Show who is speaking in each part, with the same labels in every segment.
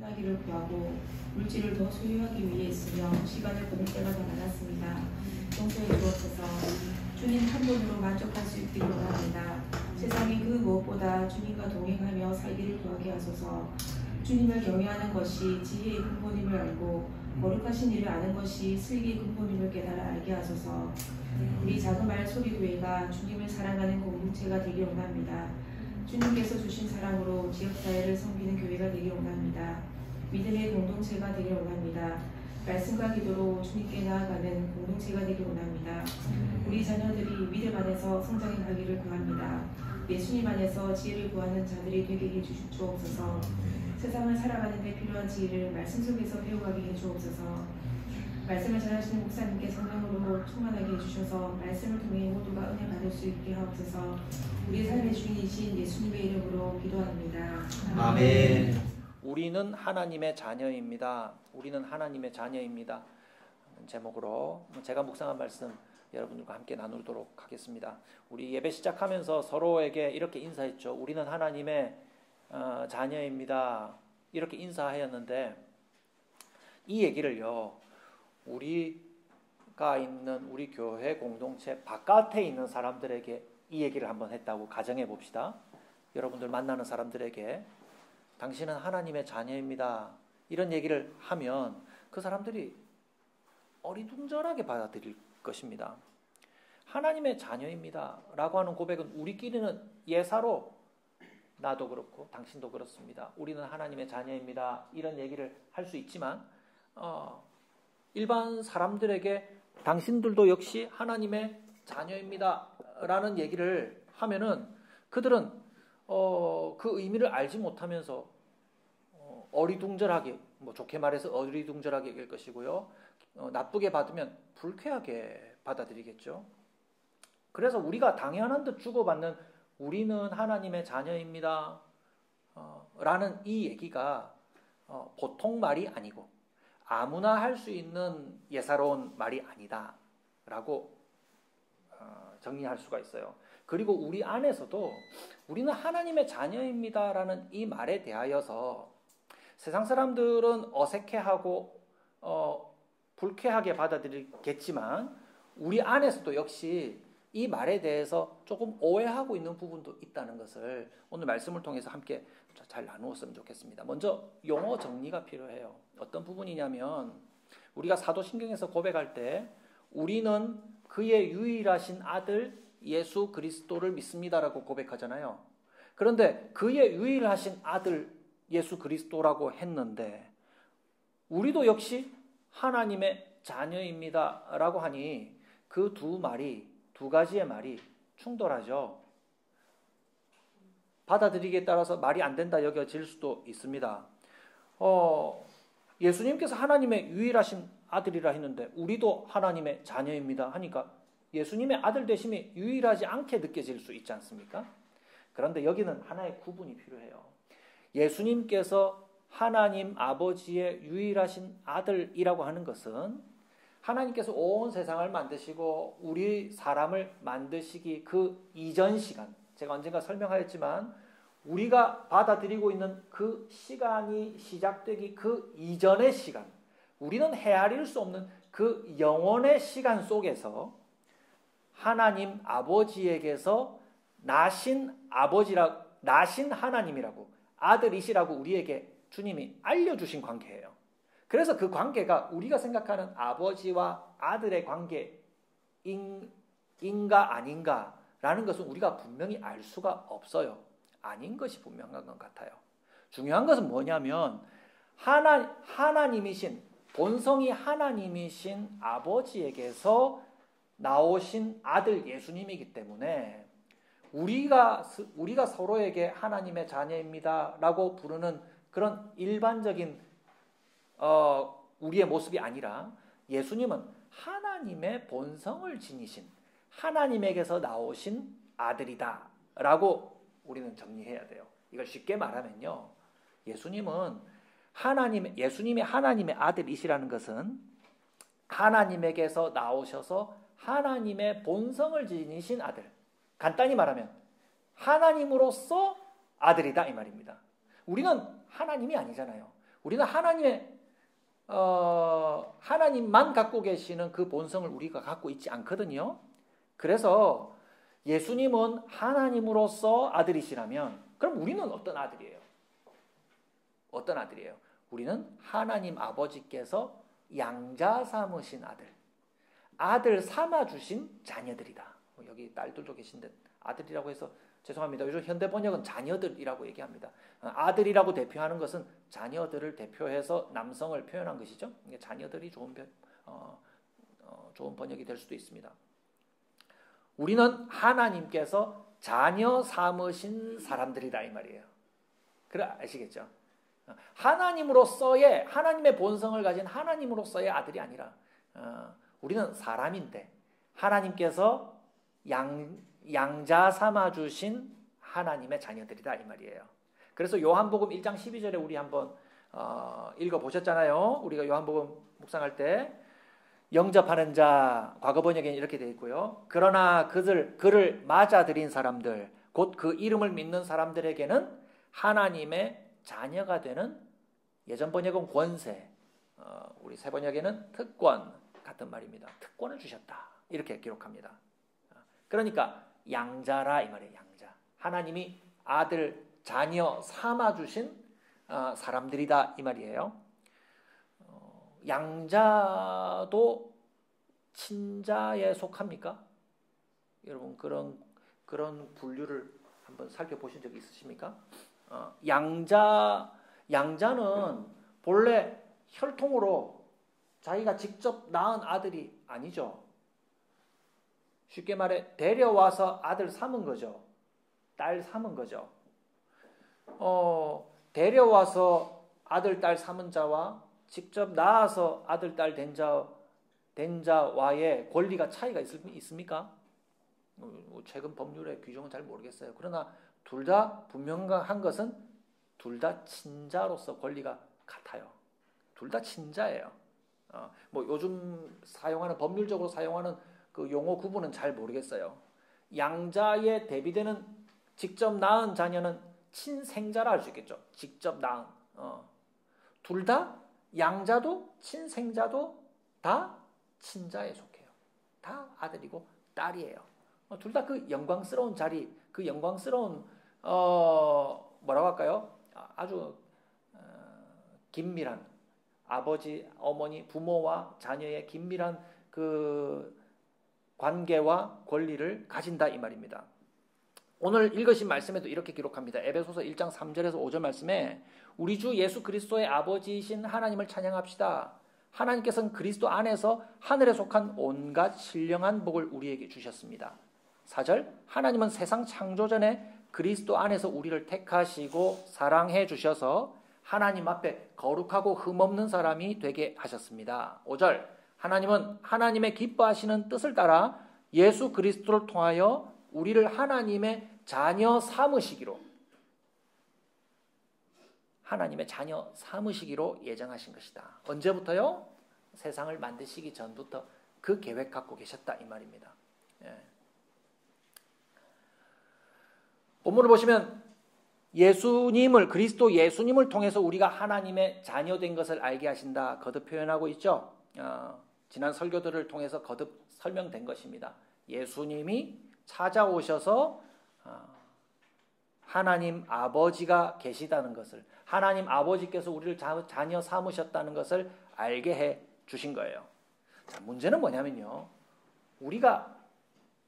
Speaker 1: 편하기를 구하고 물질을 더 소유하기 위해 있으며 시간을 보낼 때가 더 많았습니다. 용서해 주옵소서. 주님 한 분으로 만족할 수 있기를 원합니다. 세상의 그 무엇보다 주님과 동행하며 살기를 구하게 하소서. 주님을 경외하는 것이 지혜의 근본임을 알고 거룩하신 일을 아는 것이 슬기의 근본임을 깨달아 알게 하소서. 우리 작은 말 소리교회가 주님을 사랑하는 공동체가 되길 원합니다. 주님께서 주신 사랑으로 지역사회를 섬기는 교회가 되길 원합니다. 믿음의 공동체가 되길 원합니다. 말씀과 기도로 주님께 나아가는 공동체가 되길 원합니다. 우리 자녀들이 믿음 안에서 성장해 가기를 구합니다. 예수님 안에서 지혜를 구하는 자들이 되게 해주옵소서. 세상을 살아가는 데 필요한 지혜를 말씀 속에서 배워가게 해주옵소서. 말씀을 전하시는 목사님께 성령으로 충만하게 해주셔서 말씀을 통해 모두가 은혜 받을 수 있게 하옵소서. 우리 삶의 주인이신 예수님의 이름으로 기도합니다.
Speaker 2: 아멘. 우리는 하나님의 자녀입니다. 우리는 하나님의 자녀입니다. 제목으로 제가 묵상한 말씀 여러분들과 함께 나누도록 하겠습니다. 우리 예배 시작하면서 서로에게 이렇게 인사했죠. 우리는 하나님의 자녀입니다. 이렇게 인사하였는데 이 얘기를요. 우리가 있는 우리 교회 공동체 바깥에 있는 사람들에게 이 얘기를 한번 했다고 가정해 봅시다. 여러분들 만나는 사람들에게 당신은 하나님의 자녀입니다. 이런 얘기를 하면 그 사람들이 어리둥절하게 받아들일 것입니다. 하나님의 자녀입니다 라고 하는 고백은 우리끼리는 예사로 나도 그렇고 당신도 그렇습니다. 우리는 하나님의 자녀입니다. 이런 얘기를 할 수 있지만 일반 사람들에게 당신들도 역시 하나님의 자녀입니다 라는 얘기를 하면은 그들은 그 의미를 알지 못하면서 어리둥절하게, 좋게 말해서 어리둥절하게 여길 것이고요. 나쁘게 받으면 불쾌하게 받아들이겠죠. 그래서 우리가 당연한 듯 주고받는 우리는 하나님의 자녀입니다 라는 이 얘기가 보통 말이 아니고 아무나 할 수 있는 예사로운 말이 아니다 라고 정리할 수가 있어요. 그리고 우리 안에서도 우리는 하나님의 자녀입니다 라는 이 말에 대하여서 세상 사람들은 어색해하고 불쾌하게 받아들이겠지만 우리 안에서도 역시 이 말에 대해서 조금 오해하고 있는 부분도 있다는 것을 오늘 말씀을 통해서 함께 잘 나누었으면 좋겠습니다. 먼저 용어 정리가 필요해요. 어떤 부분이냐면 우리가 사도신경에서 고백할 때 우리는 그의 유일하신 아들 예수 그리스도를 믿습니다라고 고백하잖아요. 그런데 그의 유일하신 아들 예수 그리스도라고 했는데 우리도 역시 하나님의 자녀입니다라고 하니 그 두 가지의 말이 충돌하죠. 받아들이기에 따라서 말이 안 된다 여겨질 수도 있습니다. 예수님께서 하나님의 유일하신 아들이라 했는데 우리도 하나님의 자녀입니다 하니까 예수님의 아들 되심이 유일하지 않게 느껴질 수 있지 않습니까? 그런데 여기는 하나의 구분이 필요해요. 예수님께서 하나님 아버지의 유일하신 아들이라고 하는 것은 하나님께서 온 세상을 만드시고 우리 사람을 만드시기 그 이전 시간, 제가 언젠가 설명하였지만 우리가 받아들이고 있는 그 시간이 시작되기 그 이전의 시간, 우리는 헤아릴 수 없는 그 영원의 시간 속에서 하나님 아버지에게서 나신 하나님이라고 아들이시라고 우리에게 주님이 알려주신 관계예요. 그래서 그 관계가 우리가 생각하는 아버지와 아들의 관계인가 아닌가라는 것은 우리가 분명히 알 수가 없어요. 아닌 것이 분명한 것 같아요. 중요한 것은 뭐냐면 하나님이신, 본성이 하나님이신 아버지에게서 나오신 아들 예수님이기 때문에 우리가 서로에게 하나님의 자녀입니다 라고 부르는 그런 일반적인 우리의 모습이 아니라 예수님은 하나님의 본성을 지니신 하나님에게서 나오신 아들이다 라고 우리는 정리해야 돼요. 이걸 쉽게 말하면요. 예수님이 하나님의 아들이시라는 것은 하나님에게서 나오셔서 하나님의 본성을 지니신 아들. 간단히 말하면 하나님으로서 아들이다 이 말입니다. 우리는 하나님이 아니잖아요. 우리는 하나님만 갖고 계시는 그 본성을 우리가 갖고 있지 않거든요. 그래서 예수님은 하나님으로서 아들이시라면 그럼 우리는 어떤 아들이에요? 어떤 아들이에요? 우리는 하나님 아버지께서 양자 삼으신 아들 삼아주신 자녀들이다. 여기 딸들도 계신데 아들이라고 해서 죄송합니다. 요즘 현대 번역은 자녀들이라고 얘기합니다. 아들이라고 대표하는 것은 자녀들을 대표해서 남성을 표현한 것이죠. 자녀들이 좋은 번역이 될 수도 있습니다. 우리는 하나님께서 자녀 삼으신 사람들이다 이 말이에요. 그래 아시겠죠? 하나님으로서의 하나님의 본성을 가진 하나님으로서의 아들이 아니라 우리는 사람인데 하나님께서 양자 삼아주신 하나님의 자녀들이다 이 말이에요. 그래서 요한복음 1장 12절에 우리 한번 읽어보셨잖아요. 우리가 요한복음 묵상할 때 영접하는 자 과거 번역에는 이렇게 되어 있고요. 그러나 그를 맞아들인 사람들 곧 그 이름을 믿는 사람들에게는 하나님의 자녀가 되는 예전 번역은 권세 우리 새 번역에는 특권 같은 말입니다. 특권을 주셨다 이렇게 기록합니다. 그러니까 양자라 이 말이에요. 양자. 하나님이 아들 자녀 삼아주신 사람들이다 이 말이에요. 양자도 친자에 속합니까? 여러분 그런 분류를 한번 살펴보신 적 있으십니까? 양자는 본래 혈통으로 자기가 직접 낳은 아들이 아니죠. 쉽게 말해 데려와서 아들 삼은 거죠. 딸 삼은 거죠. 데려와서 아들 딸 삼은 자와 직접 낳아서 아들 딸 된 자와의 권리가 차이가 있습니까? 최근 법률의 규정은 잘 모르겠어요. 그러나 둘 다 분명한 것은 둘 다 친자로서 권리가 같아요. 둘 다 친자예요. 요즘 법률적으로 사용하는 그 용어 구분은 잘 모르겠어요. 양자에 대비되는 직접 낳은 자녀는 친생자라 할 수 있겠죠. 직접 낳은. 둘 다 양자도 친생자도 다 친자에 속해요. 다 아들이고 딸이에요. 둘 다 그 영광스러운 자리, 그 영광스러운 뭐라고 할까요? 아주 긴밀한 아버지, 어머니, 부모와 자녀의 긴밀한 그 관계와 권리를 가진다 이 말입니다. 오늘 읽으신 말씀에도 이렇게 기록합니다. 에베소서 1장 3절에서 5절 말씀에 우리 주 예수 그리스도의 아버지이신 하나님을 찬양합시다. 하나님께서는 그리스도 안에서 하늘에 속한 온갖 신령한 복을 우리에게 주셨습니다. 4절 하나님은 세상 창조 전에 그리스도 안에서 우리를 택하시고 사랑해 주셔서 하나님 앞에 거룩하고 흠없는 사람이 되게 하셨습니다. 5절 하나님은 하나님의 기뻐하시는 뜻을 따라 예수 그리스도를 통하여 우리를 하나님의 자녀 삼으시기로 예정하신 것이다. 언제부터요? 세상을 만드시기 전부터 그 계획 갖고 계셨다 이 말입니다. 본문을 보시면 그리스도 예수님을 통해서 우리가 하나님의 자녀된 것을 알게 하신다. 거듭 표현하고 있죠. 지난 설교들을 통해서 거듭 설명된 것입니다. 예수님이 찾아오셔서 하나님 아버지가 계시다는 것을, 하나님 아버지께서 우리를 자녀 삼으셨다는 것을 알게 해 주신 거예요. 자, 문제는 뭐냐면요. 우리가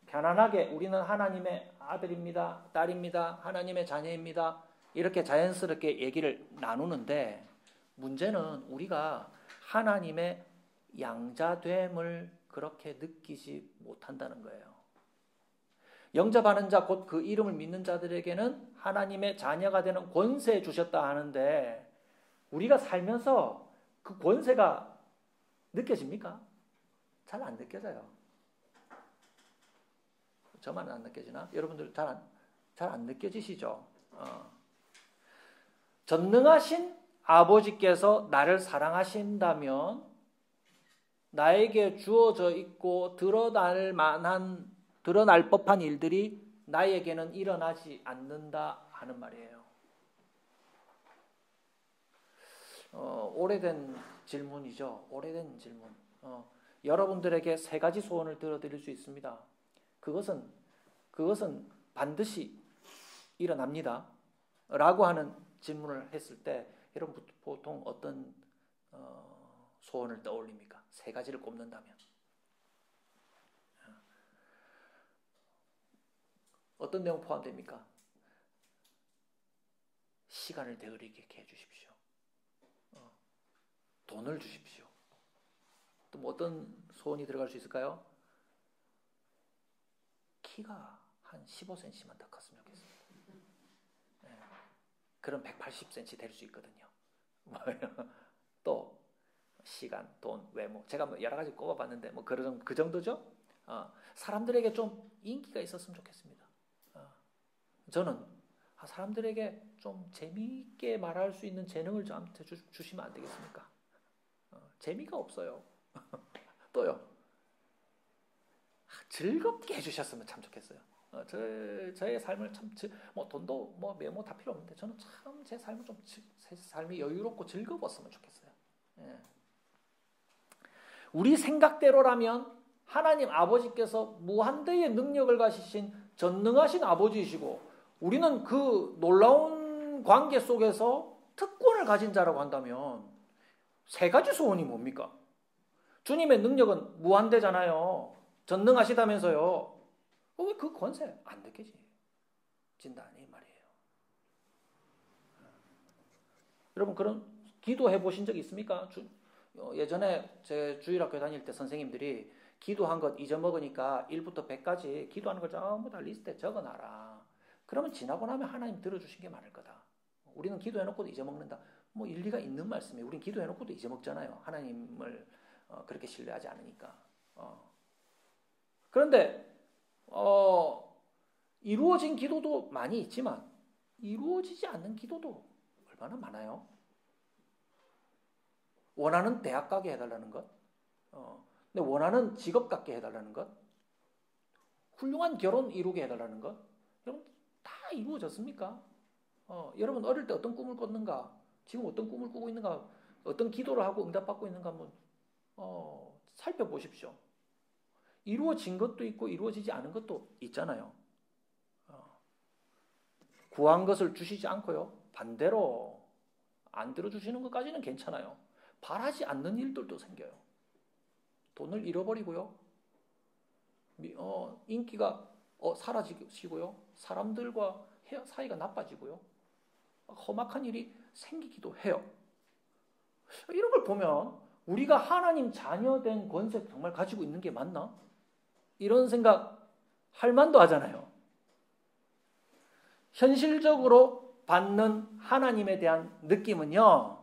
Speaker 2: 편안하게 우리는 하나님의 아들입니다, 딸입니다, 하나님의 자녀입니다. 이렇게 자연스럽게 얘기를 나누는데 문제는 우리가 하나님의 양자됨을 그렇게 느끼지 못한다는 거예요. 영접하는 자 곧 그 이름을 믿는 자들에게는 하나님의 자녀가 되는 권세 주셨다 하는데 우리가 살면서 그 권세가 느껴집니까? 잘 안 느껴져요. 저만 안 느껴지나? 여러분들 잘 안 느껴지시죠? 전능하신 아버지께서 나를 사랑하신다면 나에게 주어져 있고 드러날 법한 일들이 나에게는 일어나지 않는다 하는 말이에요. 오래된 질문이죠. 오래된 질문. 여러분들에게 세 가지 소원을 들어드릴 수 있습니다. 그것은 반드시 일어납니다. 라고 하는 질문을 했을 때 여러분 보통 어떤 소원을 떠올립니까? 세 가지를 꼽는다면. 어떤 내용 포함됩니까? 시간을 더 의리있게 해주십시오. 돈을 주십시오. 또 뭐 어떤 소원이 들어갈 수 있을까요? 키가 한 15cm만 더 컸으면 좋겠습니다. 그럼 180cm 될 수 있거든요. 또 시간, 돈, 외모, 제가 뭐 여러 가지 꼽아봤는데 뭐 그 정도죠. 사람들에게 좀 인기가 있었으면 좋겠습니다. 저는 사람들에게 좀 재미있게 말할 수 있는 재능을 저한테 주시면 안 되겠습니까? 재미가 없어요. 또요. 즐겁게 해주셨으면 참 좋겠어요. 저의 삶을 참 뭐 돈도 뭐 메모 다 필요 없는데 저는 참 제 삶을 제 삶이 여유롭고 즐거웠으면 좋겠어요. 예. 우리 생각대로라면 하나님 아버지께서 무한대의 능력을 가지신 전능하신 아버지이시고 우리는 그 놀라운 관계 속에서 특권을 가진 자라고 한다면 세 가지 소원이 뭡니까? 주님의 능력은 무한대잖아요. 전능하시다면서요. 왜 그 권세 안 느껴진다 이 말이에요. 여러분 그런 기도해 보신 적 있습니까? 예전에 제 주일학교 다닐 때 선생님들이 기도한 것 잊어먹으니까 1부터 100까지 기도하는 걸 전부 다 리스트에 적어놔라. 그러면 지나고 나면 하나님 들어주신 게 많을 거다. 우리는 기도해놓고도 잊어먹는다. 뭐 일리가 있는 말씀이에요. 우리는 기도해놓고도 잊어먹잖아요. 하나님을 그렇게 신뢰하지 않으니까. 그런데 이루어진 기도도 많이 있지만 이루어지지 않는 기도도 얼마나 많아요. 원하는 대학 가게 해달라는 것, 근데 원하는 직업 갖게 해달라는 것, 훌륭한 결혼 이루게 해달라는 것, 여러분 다 이루어졌습니까? 여러분 어릴 때 어떤 꿈을 꿨는가, 지금 어떤 꿈을 꾸고 있는가, 어떤 기도를 하고 응답받고 있는가 한번 살펴보십시오. 이루어진 것도 있고 이루어지지 않은 것도 있잖아요. 구한 것을 주시지 않고요. 반대로 안 들어주시는 것까지는 괜찮아요. 바라지 않는 일들도 생겨요. 돈을 잃어버리고요. 인기가 사라지고요. 사람들과 사이가 나빠지고요. 험악한 일이 생기기도 해요. 이런 걸 보면 우리가 하나님 자녀된 권세 정말 가지고 있는 게 맞나? 이런 생각 할 만도 하잖아요. 현실적으로 받는 하나님에 대한 느낌은요.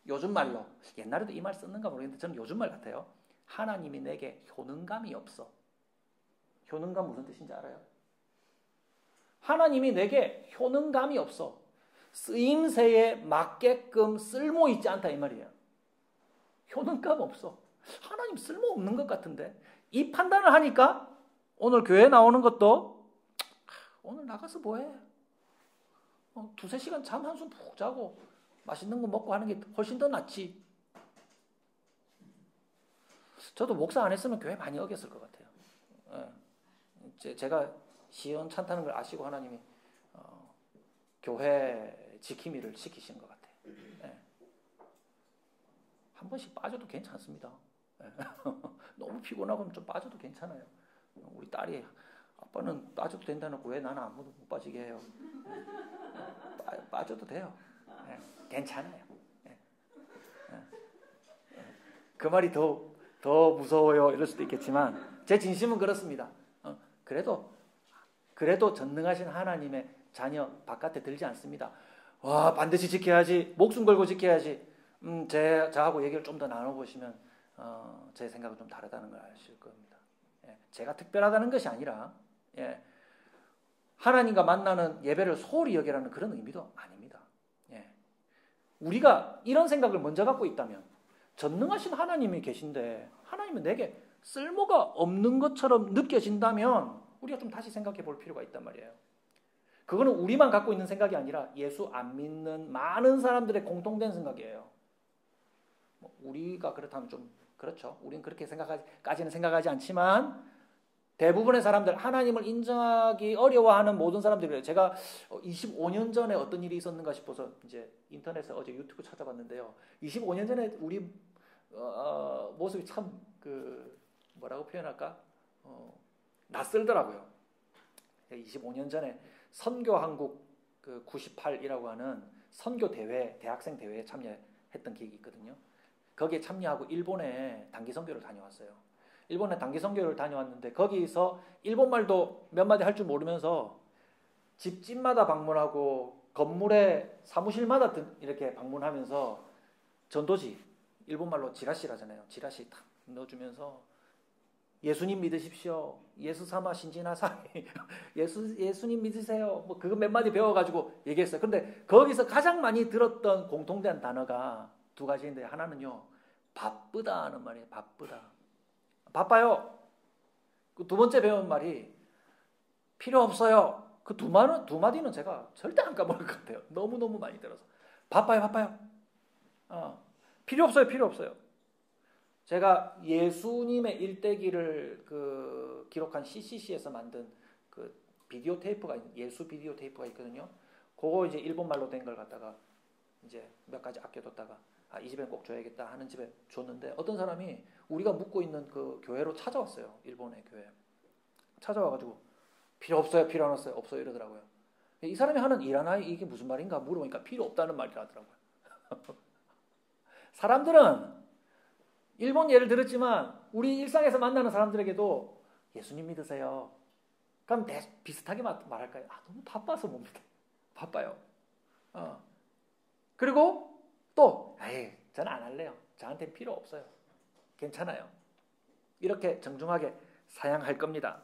Speaker 2: 요즘 말로, 옛날에도 이 말 썼는가 모르겠는데 저는 요즘 말 같아요. 하나님이 내게 효능감이 없어. 효능감 무슨 뜻인지 알아요? 하나님이 내게 효능감이 없어. 쓰임새에 맞게끔 쓸모 있지 않다 이 말이에요. 효능감 없어. 하나님 쓸모 없는 것 같은데 이 판단을 하니까 오늘 교회 나오는 것도 오늘 나가서 뭐해? 2-3시간 잠 한숨 푹 자고 맛있는 거 먹고 하는 게 훨씬 더 낫지. 저도 목사 안 했으면 교회 많이 어겼을 것 같아요. 제가 시원찮다는 걸 아시고 하나님이 교회 지킴이를 시키신 것 같아요. 한 번씩 빠져도 괜찮습니다. 너무 피곤하고 좀 빠져도 괜찮아요. 우리 딸이 아빠는 빠져도 된다놓고 왜 나는 아무도 못 빠지게 해요. 빠져도 돼요. 괜찮아요. 그 말이 더 무서워요 이럴 수도 있겠지만 제 진심은 그렇습니다. 그래도 전능하신 하나님의 자녀 바깥에 들지 않습니다. 와 반드시 지켜야지, 목숨 걸고 지켜야지. 저하고 얘기를 좀 더 나눠보시면 제 생각은 좀 다르다는 걸 아실 겁니다. 제가 특별하다는 것이 아니라 하나님과 만나는 예배를 소홀히 여기라는 그런 의미도 아닙니다. 우리가 이런 생각을 먼저 갖고 있다면 전능하신 하나님이 계신데 하나님은 내게 쓸모가 없는 것처럼 느껴진다면 우리가 좀 다시 생각해 볼 필요가 있단 말이에요. 그거는 우리만 갖고 있는 생각이 아니라 예수 안 믿는 많은 사람들의 공통된 생각이에요. 우리가 그렇다면 좀 그렇죠. 우리는 그렇게 까지는 생각하지 않지만 대부분의 사람들, 하나님을 인정하기 어려워하는 모든 사람들이 그래요. 제가 25년 전에 어떤 일이 있었는가 싶어서 이제 인터넷에 어제 유튜브 찾아봤는데요. 25년 전에 우리 모습이 참 뭐라고 표현할까? 낯설더라고요. 25년 전에 선교한국 98이라고 하는 선교 대회, 대학생 대회에 참여했던 기억이 있거든요. 거기에 참여하고 일본에 단기 선교를 다녀왔어요. 일본에 단기 선교를 다녀왔는데 거기서 일본말도 몇 마디 할 줄 모르면서 집집마다 방문하고 건물에 사무실마다 이렇게 방문하면서 전도지, 일본말로 지라시라잖아요. 지라시 탁 넣어주면서 예수님 믿으십시오. 예수 삼아 신진하사이. 예수님 믿으세요. 뭐 그거 몇 마디 배워가지고 얘기했어요. 근데 거기서 가장 많이 들었던 공통된 단어가 두 가지인데 하나는요. 바쁘다 하는 말이에요. 바쁘다. 바빠요. 그 두 번째 배운 말이 필요 없어요. 그 두 마디는 제가 절대 안 까먹을 것 같아요. 너무너무 많이 들어서. 바빠요. 필요 없어요. 필요 없어요. 제가 예수님의 일대기를 기록한 CCC에서 만든 그 비디오 테이프가 예수 비디오 테이프가 있거든요. 그거 이제 일본말로 된 걸 갖다가 이제 몇 가지 아껴뒀다가 이 집에 꼭 줘야겠다 하는 집에 줬는데 어떤 사람이 우리가 묵고 있는 그 교회로 찾아왔어요. 일본의 교회. 찾아와가지고 필요 없어요. 필요 안 없어요. 없어요. 이러더라고요. 이 사람이 하는 이라나이 이게 무슨 말인가 물어보니까 필요 없다는 말이라 하더라고요. 사람들은 일본 예를 들었지만 우리 일상에서 만나는 사람들에게도 예수님 믿으세요. 그럼 비슷하게 말할까요? 너무 바빠서 못 믿어요. 바빠요. 그리고 또 저는 안 할래요. 저한테는 필요 없어요. 괜찮아요. 이렇게 정중하게 사양할 겁니다.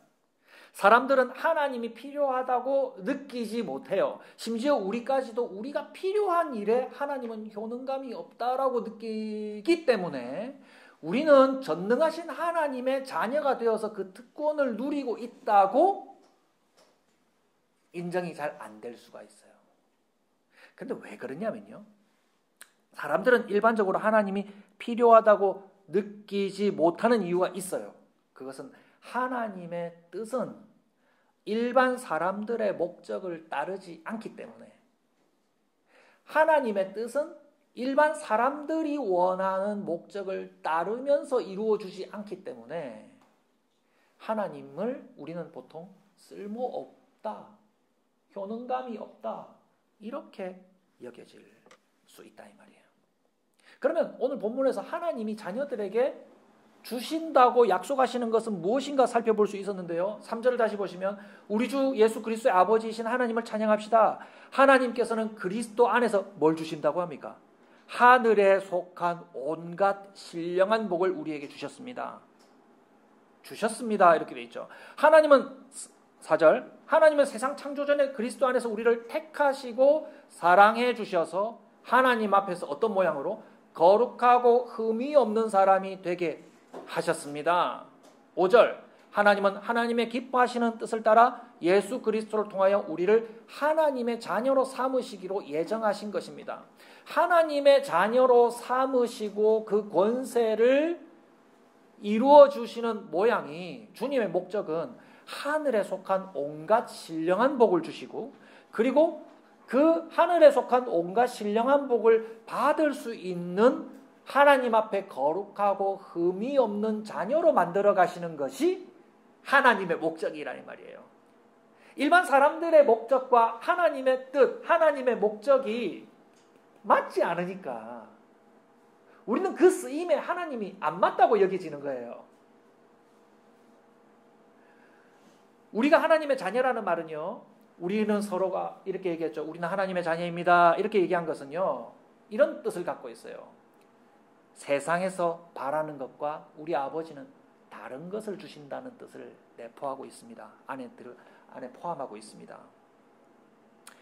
Speaker 2: 사람들은 하나님이 필요하다고 느끼지 못해요. 심지어 우리까지도 우리가 필요한 일에 하나님은 효능감이 없다라고 느끼기 때문에 우리는 전능하신 하나님의 자녀가 되어서 그 특권을 누리고 있다고 인정이 잘 안 될 수가 있어요. 근데 왜 그러냐면요. 사람들은 일반적으로 하나님이 필요하다고 느끼지 못하는 이유가 있어요. 그것은 하나님의 뜻은 일반 사람들의 목적을 따르지 않기 때문에 하나님의 뜻은 일반 사람들이 원하는 목적을 따르면서 이루어지지 않기 때문에 하나님을 우리는 보통 쓸모없다, 효능감이 없다 이렇게 여겨질 수 있다 이 말이에요. 그러면 오늘 본문에서 하나님이 자녀들에게 주신다고 약속하시는 것은 무엇인가 살펴볼 수 있었는데요. 3절을 다시 보시면 우리 주 예수 그리스도의 아버지이신 하나님을 찬양합시다. 하나님께서는 그리스도 안에서 뭘 주신다고 합니까? 하늘에 속한 온갖 신령한 복을 우리에게 주셨습니다. 주셨습니다. 이렇게 되어 있죠. 하나님은 4절 하나님은 세상 창조 전에 그리스도 안에서 우리를 택하시고 사랑해 주셔서 하나님 앞에서 어떤 모양으로? 거룩하고 흠이 없는 사람이 되게 하셨습니다. 5절 하나님은 하나님의 기뻐하시는 뜻을 따라 예수 그리스도를 통하여 우리를 하나님의 자녀로 삼으시기로 예정하신 것입니다. 하나님의 자녀로 삼으시고 그 권세를 이루어 주시는 모양이 주님의 목적은 하늘에 속한 온갖 신령한 복을 주시고 그리고 그 하늘에 속한 온갖 신령한 복을 받을 수 있는 하나님 앞에 거룩하고 흠이 없는 자녀로 만들어 가시는 것이 하나님의 목적이라는 말이에요. 일반 사람들의 목적과 하나님의 뜻, 하나님의 목적이 맞지 않으니까 우리는 그 쓰임에 하나님이 안 맞다고 여겨지는 거예요. 우리가 하나님의 자녀라는 말은요. 우리는 서로가 이렇게 얘기했죠. 우리는 하나님의 자녀입니다. 이렇게 얘기한 것은요. 이런 뜻을 갖고 있어요. 세상에서 바라는 것과 우리 아버지는 다른 것을 주신다는 뜻을 내포하고 있습니다. 안에 포함하고 있습니다.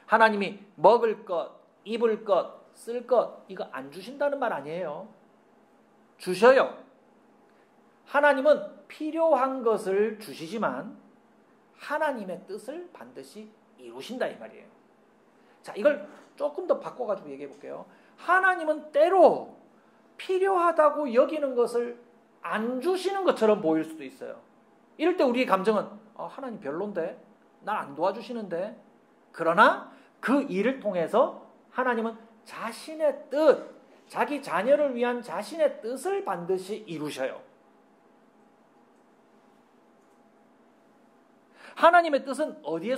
Speaker 2: 하나님이 먹을 것, 입을 것, 쓸 것 이거 안 주신다는 말 아니에요. 주셔요. 하나님은 필요한 것을 주시지만 하나님의 뜻을 반드시 이루신다 이 말이에요. 자, 이걸 조금 더 바꿔가지고 얘기해 볼게요. 하나님은 때로 필요하다고 여기는 것을 안 주시는 것처럼 보일 수도 있어요. 이럴 때 우리의 감정은 하나님 별론데? 날 안 도와주시는데? 그러나 그 일을 통해서 하나님은 자신의 뜻, 자기 자녀를 위한 자신의 뜻을 반드시 이루셔요. 하나님의 뜻은 어디에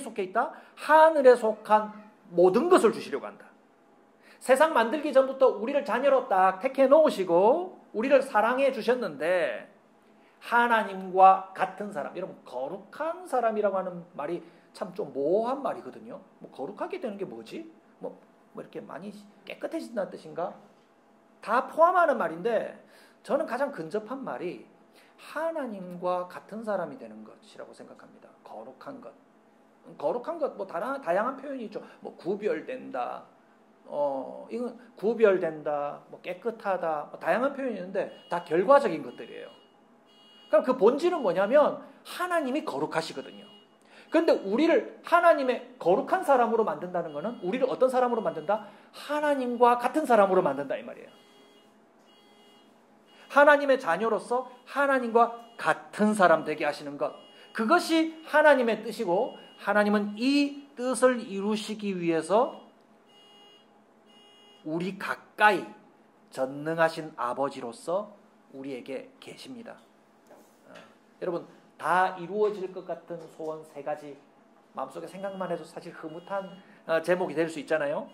Speaker 2: 속해 있다? 하늘에 속한 모든 것을 주시려고 한다. 세상 만들기 전부터 우리를 자녀로 딱 택해 놓으시고 우리를 사랑해 주셨는데 하나님과 같은 사람, 여러분 거룩한 사람이라고 하는 말이 참 좀 모호한 말이거든요. 뭐 거룩하게 되는 게 뭐지? 뭐 이렇게 많이 깨끗해진다는 뜻인가? 다 포함하는 말인데 저는 가장 근접한 말이 하나님과 같은 사람이 되는 것이라고 생각합니다. 거룩한 것. 거룩한 것 뭐 다양한 표현이 있죠. 뭐 구별된다. 이건 구별된다. 뭐 깨끗하다. 뭐 다양한 표현이 있는데 다 결과적인 것들이에요. 그럼 그 본질은 뭐냐면 하나님이 거룩하시거든요. 그런데 우리를 하나님의 거룩한 사람으로 만든다는 것은 우리를 어떤 사람으로 만든다? 하나님과 같은 사람으로 만든다 이 말이에요. 하나님의 자녀로서 하나님과 같은 사람 되게 하시는 것. 그것이 하나님의 뜻이고 하나님은 이 뜻을 이루시기 위해서 우리 가까이 전능하신 아버지로서 우리에게 계십니다. 여러분 다 이루어질 것 같은 소원 3가지 마음속에 생각만 해도 사실 흐뭇한 제목이 될 수 있잖아요.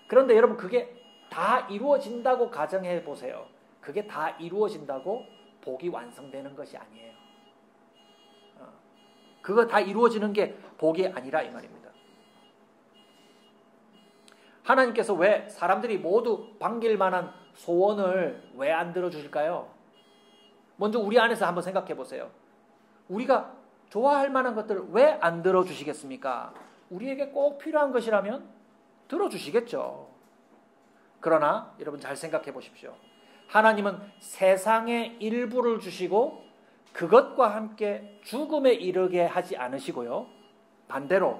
Speaker 2: 그런데 여러분 그게 다 이루어진다고 가정해 보세요. 그게 다 이루어진다고 복이 완성되는 것이 아니에요. 그거 다 이루어지는 게 복이 아니라 이 말입니다. 하나님께서 왜 사람들이 모두 반길 만한 소원을 왜 안 들어주실까요? 먼저 우리 안에서 한번 생각해 보세요. 우리가 좋아할 만한 것들을 왜 안 들어주시겠습니까? 우리에게 꼭 필요한 것이라면 들어주시겠죠. 그러나 여러분 잘 생각해 보십시오. 하나님은 세상의 일부를 주시고 그것과 함께 죽음에 이르게 하지 않으시고요. 반대로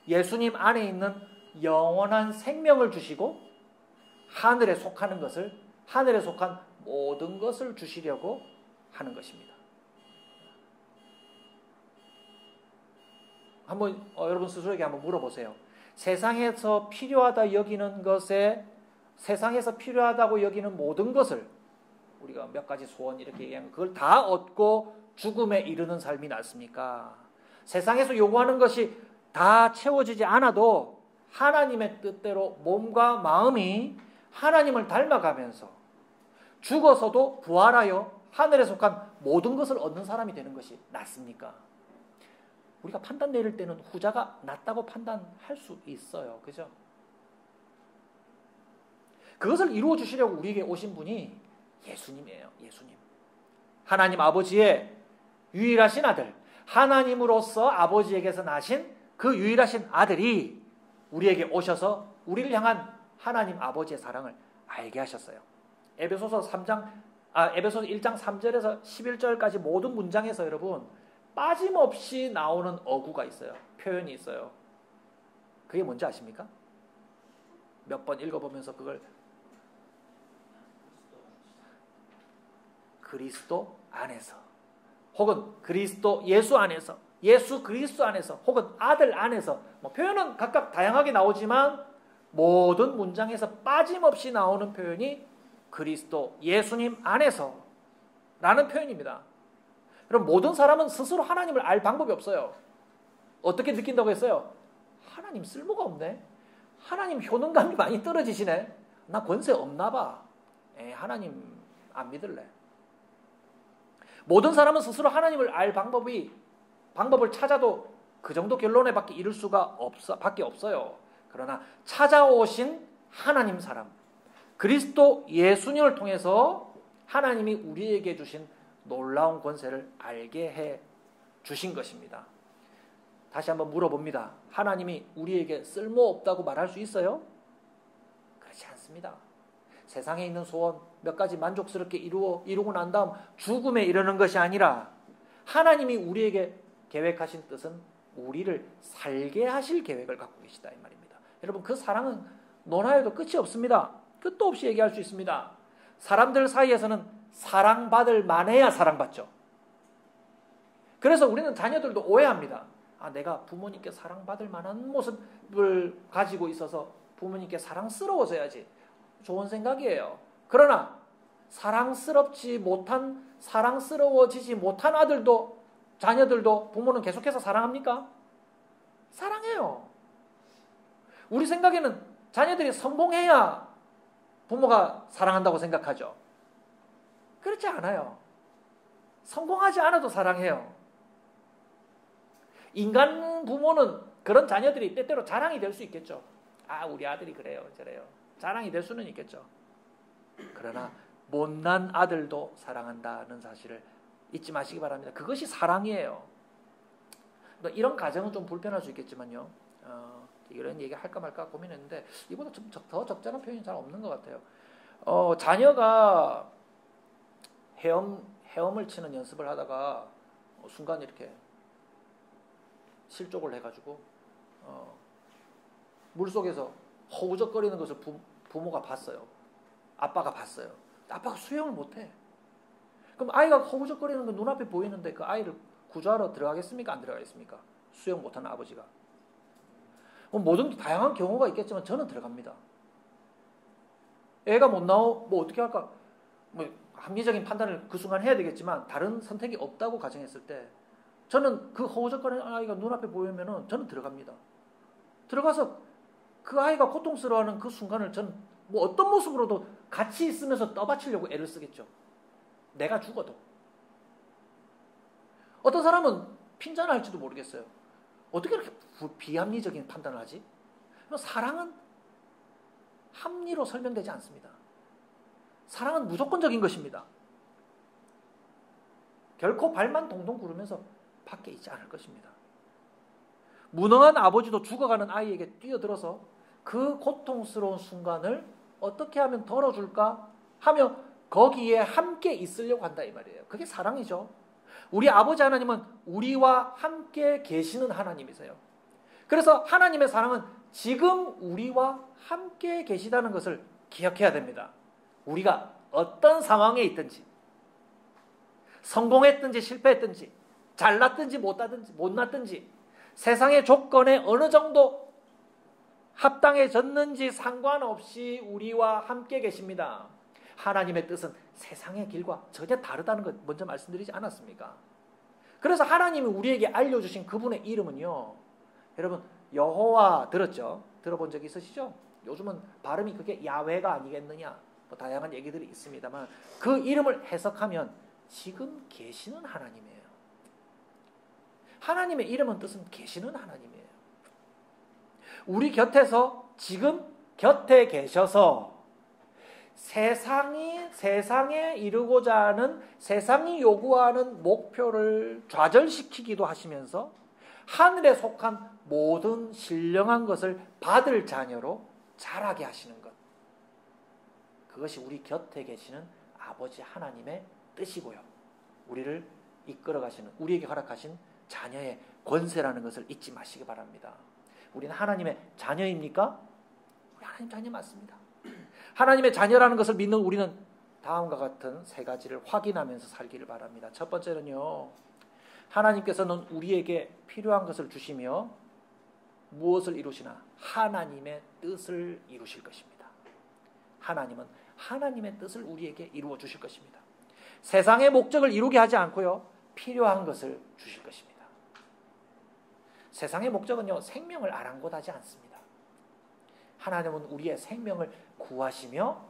Speaker 2: 예수님 안에 있는 영원한 생명을 주시고 하늘에 속하는 것을, 하늘에 속한 모든 것을 주시려고 하는 것입니다. 한번 여러분 스스로에게 한번 물어보세요. 세상에서 필요하다 여기는 것에, 세상에서 필요하다고 여기는 모든 것을, 우리가 몇 가지 소원 이렇게 얘기하면 그걸 다 얻고 죽음에 이르는 삶이 낫습니까? 세상에서 요구하는 것이 다 채워지지 않아도 하나님의 뜻대로 몸과 마음이 하나님을 닮아가면서 죽어서도 부활하여 하늘에 속한 모든 것을 얻는 사람이 되는 것이 낫습니까? 우리가 판단 내릴 때는 후자가 낫다고 판단할 수 있어요. 그죠? 그것을 이루어 주시려고 우리에게 오신 분이 예수님이에요. 예수님. 하나님 아버지의 유일하신 아들, 하나님으로서 아버지에게서 나신 그 유일하신 아들이 우리에게 오셔서 우리를 향한 하나님 아버지의 사랑을 알게 하셨어요. 에베소서 1장 3절에서 11절까지 모든 문장에서 여러분 빠짐없이 나오는 어구가 있어요. 표현이 있어요. 그게 뭔지 아십니까? 몇 번 읽어보면서 그걸 그리스도 안에서 혹은 그리스도 예수 안에서, 예수 그리스도 안에서 혹은 아들 안에서, 뭐 표현은 각각 다양하게 나오지만 모든 문장에서 빠짐없이 나오는 표현이 그리스도 예수님 안에서 라는 표현입니다. 그럼 모든 사람은 스스로 하나님을 알 방법이 없어요. 어떻게 느낀다고 했어요? 하나님 쓸모가 없네. 하나님 효능감이 많이 떨어지시네. 나 권세 없나 봐. 하나님 안 믿을래. 모든 사람은 스스로 하나님을 알 방법을 찾아도 그 정도 결론에 밖에 이를 수가 밖에 없어요. 그러나 찾아오신 하나님 사람, 그리스도 예수님을 통해서 하나님이 우리에게 주신 놀라운 권세를 알게 해 주신 것입니다. 다시 한번 물어봅니다. 하나님이 우리에게 쓸모없다고 말할 수 있어요? 그렇지 않습니다. 세상에 있는 소원 몇 가지 만족스럽게 이루고 난 다음 죽음에 이르는 것이 아니라 하나님이 우리에게 계획하신 뜻은 우리를 살게 하실 계획을 갖고 계시다 이 말입니다. 여러분 그 사랑은 논하여도 끝이 없습니다. 끝도 없이 얘기할 수 있습니다. 사람들 사이에서는 사랑받을 만해야 사랑받죠. 그래서 우리는 자녀들도 오해합니다. 내가 부모님께 사랑받을 만한 모습을 가지고 있어서 부모님께 사랑스러워져야지. 좋은 생각이에요. 그러나 사랑스러워지지 못한 아들도 자녀들도 부모는 계속해서 사랑합니까? 사랑해요. 우리 생각에는 자녀들이 성공해야 부모가 사랑한다고 생각하죠. 그렇지 않아요. 성공하지 않아도 사랑해요. 인간 부모는 그런 자녀들이 때때로 자랑이 될 수 있겠죠. 우리 아들이 그래요, 저래요. 자랑이 될 수는 있겠죠. 그러나 못난 아들도 사랑한다는 사실을 잊지 마시기 바랍니다. 그것이 사랑이에요. 이런 가정은 좀 불편할 수 있겠지만요. 이런 얘기 할까 말까 고민했는데 이보다 더 적절한 표현이 잘 없는 것 같아요. 자녀가 헤엄을 치는 연습을 하다가 순간 이렇게 실족을 해가지고 물속에서 허우적거리는 것을 부모가 봤어요. 아빠가 봤어요. 아빠가 수영을 못해. 그럼 아이가 허우적거리는 거 눈앞에 보이는데 그 아이를 구조하러 들어가겠습니까? 안 들어가겠습니까? 수영 못하는 아버지가. 모든 다양한 경우가 있겠지만 저는 들어갑니다. 애가 못 뭐 어떻게 할까? 합리적인 판단을 그 순간 해야 되겠지만 다른 선택이 없다고 가정했을 때 저는 그 허우적거리는 아이가 눈앞에 보이면은 저는 들어갑니다. 들어가서 그 아이가 고통스러워하는 그 순간을 저는 어떤 모습으로도 같이 있으면서 떠받치려고 애를 쓰겠죠. 내가 죽어도. 어떤 사람은 핀잔할지도 모르겠어요. 어떻게 이렇게 비합리적인 판단을 하지? 사랑은 합리로 설명되지 않습니다. 사랑은 무조건적인 것입니다. 결코 발만 동동 구르면서 밖에 있지 않을 것입니다. 무능한 아버지도 죽어가는 아이에게 뛰어들어서 그 고통스러운 순간을 어떻게 하면 덜어줄까 하며 거기에 함께 있으려고 한다 이 말이에요. 그게 사랑이죠. 우리 아버지 하나님은 우리와 함께 계시는 하나님이세요. 그래서 하나님의 사랑은 지금 우리와 함께 계시다는 것을 기억해야 됩니다. 우리가 어떤 상황에 있든지 성공했든지 실패했든지 잘났든지 못났든지 세상의 조건에 어느 정도 합당해졌는지 상관없이 우리와 함께 계십니다. 하나님의 뜻은 세상의 길과 전혀 다르다는 것 먼저 말씀드리지 않았습니까? 그래서 하나님이 우리에게 알려주신 그분의 이름은요. 여러분 여호와 들었죠? 들어본 적 있으시죠? 요즘은 발음이 그게 야훼가 아니겠느냐 다양한 얘기들이 있습니다만 그 이름을 해석하면 지금 계시는 하나님이에요. 하나님의 이름은 뜻은 계시는 하나님이에요. 우리 곁에서 지금 곁에 계셔서 세상에 이루고자 하는 세상이 요구하는 목표를 좌절시키기도 하시면서 하늘에 속한 모든 신령한 것을 받을 자녀로 자라게 하시는 것. 그것이 우리 곁에 계시는 아버지 하나님의 뜻이고요. 우리를 이끌어 가시는 우리에게 허락하신 자녀의 권세라는 것을 잊지 마시기 바랍니다. 우리는 하나님의 자녀입니까? 우리 하나님 자녀 맞습니다. 하나님의 자녀라는 것을 믿는 우리는 다음과 같은 세 가지를 확인하면서 살기를 바랍니다. 첫 번째는요. 하나님께서는 우리에게 필요한 것을 주시며 무엇을 이루시나? 하나님의 뜻을 이루실 것입니다. 하나님은 하나님의 뜻을 우리에게 이루어 주실 것입니다. 세상의 목적을 이루게 하지 않고요. 필요한 것을 주실 것입니다. 세상의 목적은요. 생명을 아랑곳하지 않습니다. 하나님은 우리의 생명을 구하시며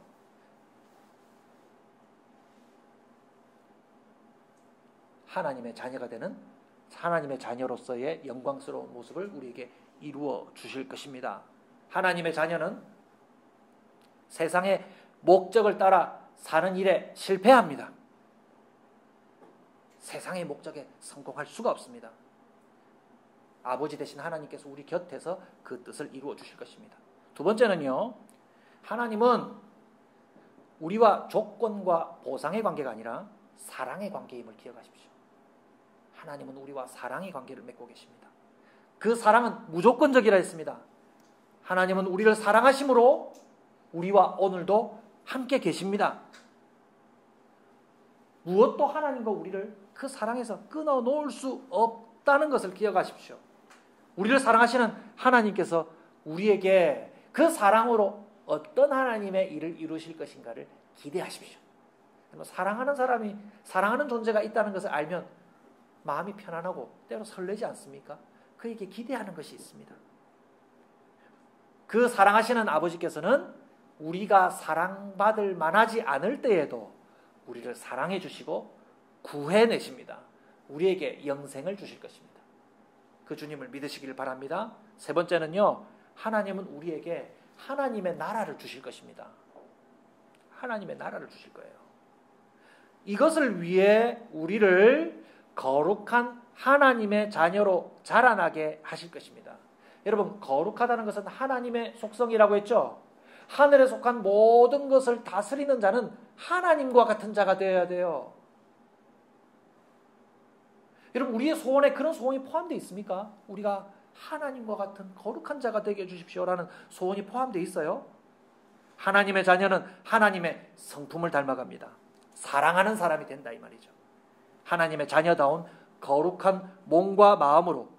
Speaker 2: 하나님의 자녀가 되는 하나님의 자녀로서의 영광스러운 모습을 우리에게 이루어 주실 것입니다. 하나님의 자녀는 세상의 목적을 따라 사는 일에 실패합니다. 세상의 목적에 성공할 수가 없습니다. 아버지 되신 하나님께서 우리 곁에서 그 뜻을 이루어 주실 것입니다. 두 번째는요. 하나님은 우리와 조건과 보상의 관계가 아니라 사랑의 관계임을 기억하십시오. 하나님은 우리와 사랑의 관계를 맺고 계십니다. 그 사랑은 무조건적이라 했습니다. 하나님은 우리를 사랑하심으로 우리와 오늘도 함께 계십니다. 무엇도 하나님과 우리를 그 사랑에서 끊어놓을 수 없다는 것을 기억하십시오. 우리를 사랑하시는 하나님께서 우리에게 그 사랑으로 어떤 하나님의 일을 이루실 것인가를 기대하십시오. 사랑하는 사람이, 사랑하는 존재가 있다는 것을 알면 마음이 편안하고 때로 설레지 않습니까? 그에게 기대하는 것이 있습니다. 그 사랑하시는 아버지께서는 우리가 사랑받을 만하지 않을 때에도 우리를 사랑해 주시고 구해내십니다. 우리에게 영생을 주실 것입니다. 그 주님을 믿으시길 바랍니다. 세 번째는요, 하나님은 우리에게 하나님의 나라를 주실 것입니다. 하나님의 나라를 주실 거예요. 이것을 위해 우리를 거룩한 하나님의 자녀로 자라나게 하실 것입니다. 여러분, 거룩하다는 것은 하나님의 속성이라고 했죠? 하늘에 속한 모든 것을 다스리는 자는 하나님과 같은 자가 되어야 돼요. 여러분, 우리의 소원에 그런 소원이 포함되어 있습니까? 우리가 하나님과 같은 거룩한 자가 되게 해주십시오라는 소원이 포함되어 있어요. 하나님의 자녀는 하나님의 성품을 닮아갑니다. 사랑하는 사람이 된다 이 말이죠. 하나님의 자녀다운 거룩한 몸과 마음으로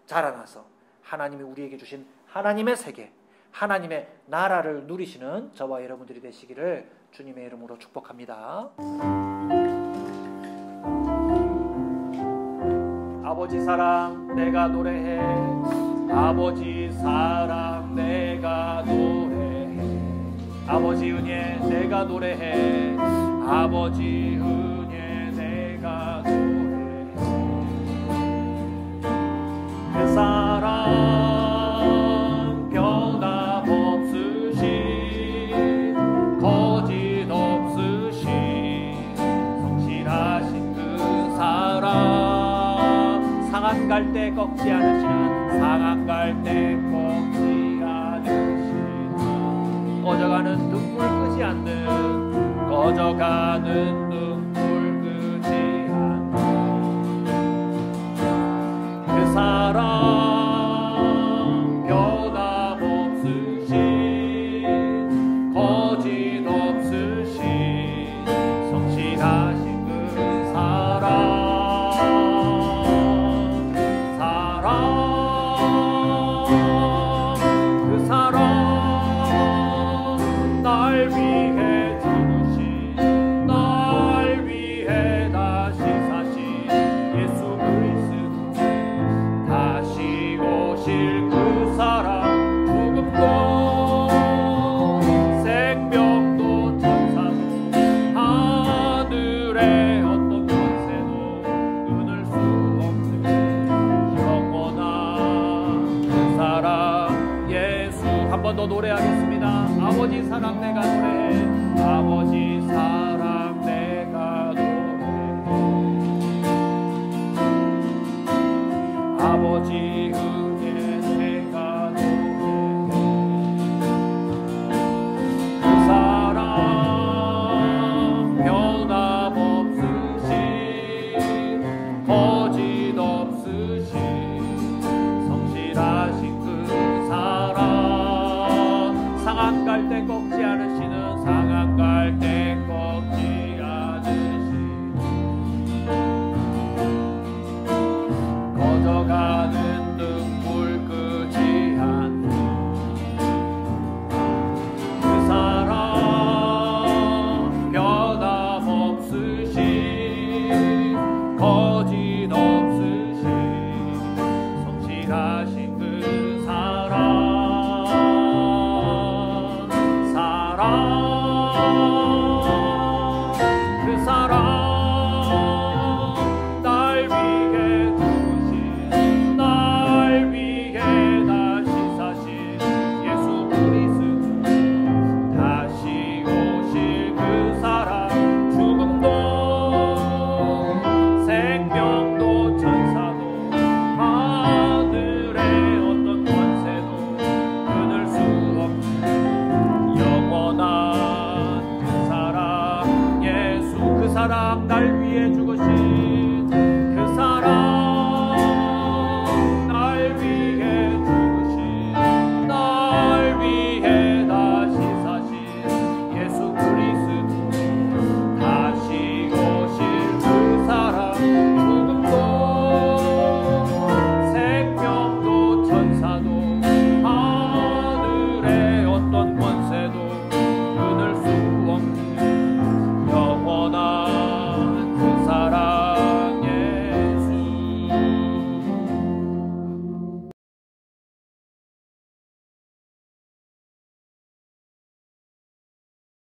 Speaker 2: 자라나서 하나님이 우리에게 주신 하나님의 세계, 하나님의 나라를 누리시는 저와 여러분들이 되시기를 주님의 이름으로 축복합니다. 아버지 사랑 내가 노래해, 아버지 사랑 내가 노래해, 아버지 은혜 내가 노래해, 아버지 은혜 내가 노래해. 그 사랑 변함없으신 거짓 없으신 성실하신 그 사랑, 상한 갈 때 꺾지 않으시는, 상한 갈 때 꺾지 않으시는, 꺼져가는 등불 끄지 않는, 꺼져가는 눈물 끄지 않는 그 사랑, 변함없으신 거짓 없으신 성실하신 그 사랑, 그 사랑 날 위해 더 노래하겠습니다. 아버지 사랑 내가 노래해, 아버지 사랑 내가 노래해, 아버지 은혜 내가 노래해. 그 사랑 변함없으신 거짓 없으신 성실하신 그 사랑, 상한 갈 때 꺾지 않으시는, 상한 갈 때 꺾지 않으시는, 꺼져가는 눈물 끄지 않는 그 사랑, 변함없으신 거짓 없으신 성실하신 그 사랑, 그 사랑 날 위해 죽으신, 날 위해 다시 사신 예수 그리스도, 다시 오실 그 사랑, 죽음도 생명도 천사도 하늘의 어떤 권세도 끊을 수 없는 영원한 그 사랑, 예수 그 사랑 날 위해